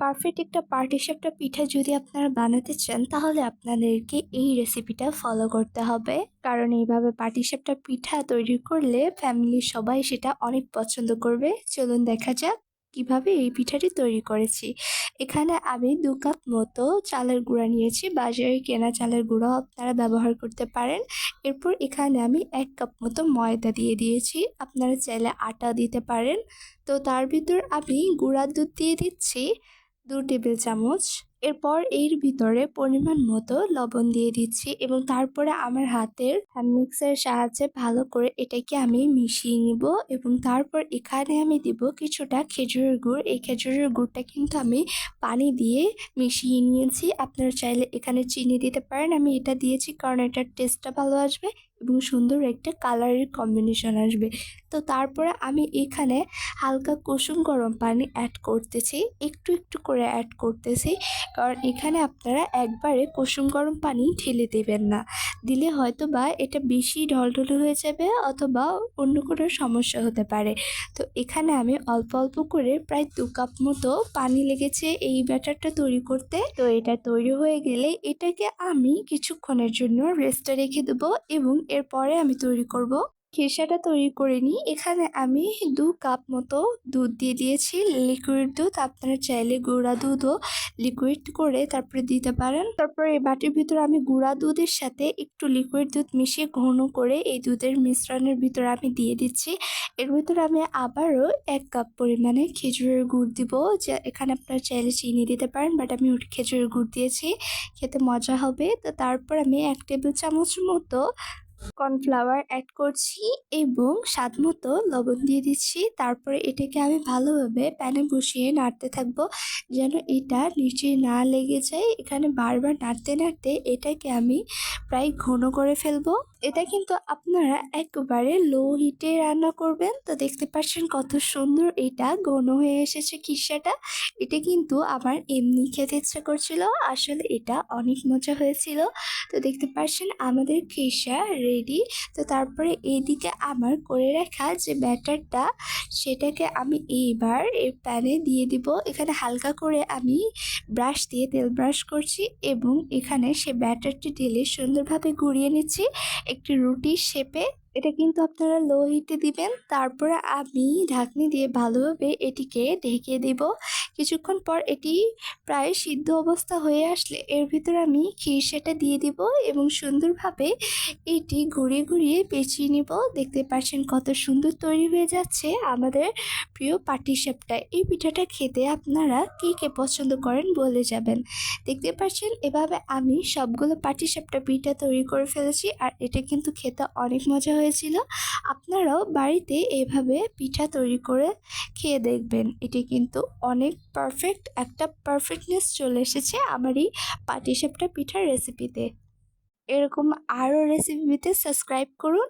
Perfect একটা পাটিসাপটা পিঠা যদি আপনারা বানাতে চান তাহলে আপনাদেরকে এই রেসিপিটা ফলো করতে হবে। কারণ এইভাবে পাটিসাপটা পিঠা তৈরি করলে ফ্যামিলির সবাই সেটা অনেক পছন্দ করবে। চলুন দেখা যাক কিভাবে এই পিঠাটি তৈরি করেছি। এখানে আমি 2 কাপ মতো চালের গুঁড়া নিয়েছি, বাজারে কেনা চালের গুঁড়াও আপনারা ব্যবহার করতে পারেন। এরপর এখানে আমি 1 কাপ মতো ময়দা দিয়ে দিয়েছি, আপনারা চাইলে আটা দিতে পারেন। তো তার ভিতর আমি গুঁড়া দুধ দিয়ে দিচ্ছি 2 টেবিল চামচ। এরপর এর ভিতরে পরিমাণ মতো লবণ দিয়ে দিচ্ছি এবং তারপরে আমার হাতের হ্যান্ড মিক্সারের সাহায্যে ভালো করে এটাকে আমি মিশিয়ে নিব এবং তারপর এখানে আমি দিব কিছুটা খেজুরের গুড়। এই খেজুরের গুড়টা কিন্তু আমি পানি দিয়ে মিশিয়ে নিয়েছি, আপনারা চাইলে এখানে চিনি দিতে পারেন। আমি এটা দিয়েছি কারণ এটার টেস্টটা ভালো আসবে এবং সুন্দর একটা কালারের কম্বিনেশন আসবে। তো তারপরে আমি এখানে হালকা কুসুম গরম পানি অ্যাড করতেছি, একটু একটু করে অ্যাড করতেছি, কারণ এখানে আপনারা একবারে কুসুম গরম পানি ঢেলে দেবেন না, দিলে হয়তো বা এটা বেশি ঢলঢলে হয়ে যাবে অথবা অন্য কোনো সমস্যা হতে পারে। তো এখানে আমি অল্প অল্প করে প্রায় 2 কাপ মতো পানি লেগেছে এই ব্যাটারটা তৈরি করতে। তো এটা তৈরি হয়ে গেলে এটাকে আমি কিছুক্ষণের জন্য রেস্টে রেখে দেবো এবং এরপরে আমি তৈরি করব খিরসাটা তৈরি করে নিই। এখানে আমি 2 কাপ মতো দুধ দিয়ে দিয়েছি, লিকুইড দুধ। আপনারা চাইলে গুঁড়া দুধও লিকুইড করে তারপরে দিতে পারেন। তারপরে এই বাটির ভিতরে আমি গুঁড়া দুধের সাথে একটু লিকুইড দুধ মিশিয়ে ঘন করে এই দুধের মিশ্রণের ভিতরে আমি দিয়ে দিচ্ছি। এর ভিতরে আমি আবারও 1 কাপ পরিমাণে খেজুরের গুড় দিব, যে এখানে আপনারা চাইলে চিনি দিতে পারেন, বাট আমি খেজুরের গুড় দিয়েছি, খেতে মজা হবে। তো তারপর আমি 1 টেবিল চামচ মতো কর্নফ্লাওয়ার অ্যাড করছি এবং স্বাদ মতো লবণ দিয়ে দিচ্ছি। তারপরে এটাকে আমি ভালোভাবে প্যানে বসিয়ে নাড়তে থাকবো যেন এটা নিচে না লেগে যায়। এখানে বারবার নাড়তে নাড়তে এটাকে আমি প্রায় ঘন করে ফেলবো। এটা কিন্তু আপনারা একবারে লো হিটে রান্না করবেন। তো দেখতে পাচ্ছেন কত সুন্দর এটা ঘন হয়ে এসেছে খিরসাটা। এটা কিন্তু আমার এমনি খেতে ইচ্ছা করছিল, আসলে এটা অনেক মজা হয়েছিল। তো দেখতে পাচ্ছেন আমাদের খিরসা রেডি। তো তারপরে এইদিকে আমার করে রাখা যে ব্যাটারটা সেটাকে আমি এইবার এই প্যানে দিয়ে দিব। এখানে হালকা করে আমি ব্রাশ দিয়ে তেল ব্রাশ করছি এবং এখানে সে ব্যাটারটি ঢেলে সুন্দরভাবে ঘুরিয়ে নিচ্ছি একটি রুটির শেপে। এটা কিন্তু আপনারা লো হিটে দিবেন। তারপরে আমি ঢাকনি দিয়ে ভালোভাবে এটিকে ঢেকে দেব। কিছুক্ষণ পর এটি প্রায় সিদ্ধ অবস্থা হয়ে আসলে এর ভিতরে আমি খিরসাটা দিয়ে দিব এবং সুন্দরভাবে এটি ঘুরিয়ে ঘুরিয়ে পেঁচিয়ে নিব। দেখতে পাচ্ছেন কত সুন্দর তৈরি হয়ে যাচ্ছে আমাদের প্রিয় পাটিসাপটা। এই পিঠাটা খেতে আপনারা কে কে পছন্দ করেন বলে যাবেন। দেখতে পাচ্ছেন এভাবে আমি সবগুলো পাটিসাপটা পিঠা তৈরি করে ফেলেছি আর এটা কিন্তু খেতে অনেক মজা হয়েছিল। আপনারাও বাড়িতে এভাবে পিঠা তৈরি করে খেয়ে দেখবেন, এটি কিন্তু অনেক পারফেক্ট একটা পারফেক্টনেস চলে এসেছে আমার এই পাটিসাপটা পিঠার রেসিপিতে। এরকম আরও রেসিপি পেতে সাবস্ক্রাইব করুন।